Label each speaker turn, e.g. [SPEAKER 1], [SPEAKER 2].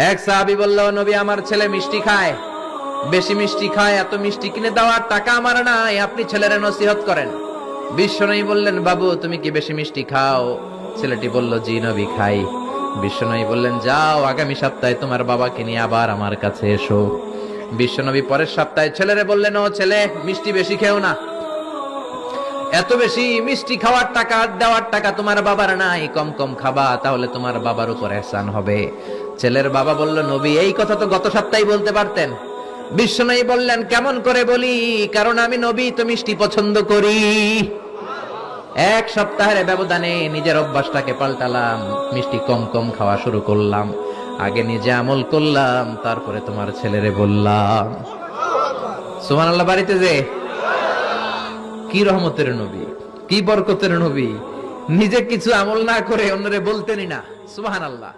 [SPEAKER 1] এক সাহাবী বলল, নবী আমার ছেলে মিষ্টি খায়, বেশি মিষ্টি খায়, এত মিষ্টি কিনে দেওয়ার টাকা আমার নাই, আপনি ছেলের নসিহত করেন। বিশ্বনবী বললেন, বাবু তুমি কি বেশি মিষ্টি খাও? ছেলেটি বলল, জি নবী খাই। বিশ্বনবী বললেন, যাও আগামী সপ্তাহে তোমার বাবাকে নিয়ে আবার আমার কাছে এসো। বিশ্বনবী পরের সপ্তাহে ছেলেরে বললেন, ও ছেলে মিষ্টি বেশি খেও না, এত বেশি মিষ্টি খাওয়ার টাকা দেওয়ার টাকা তোমার বাবার নাই, কম কম খাবা, তাহলে তোমার বাবার উপর ihsan হবে। ছেলের বাবা বলল, নবী এই কথা তো গত সপ্তাহে বলতে পারতেন। বিশ্বনবী বললেন, কেমন করে বলি, কারণ আমি নবী তো মিষ্টি পছন্দ করি। এক সপ্তাহের ব্যবধানে নিজের অভ্যাসটাকে পাল্টালাম, মিষ্টি কম কম খাওয়া শুরু করলাম, আগে নিজে আমল করলাম, তারপরে তোমার ছেলেরে বললাম। সুবহানাল্লাহ। বাড়িতে যে কি রহমতের নবী, কি বরকতের নবী, নিজে কিছু আমল না করে অন্যরে বলতেনই না। সুবহানাল্লাহ।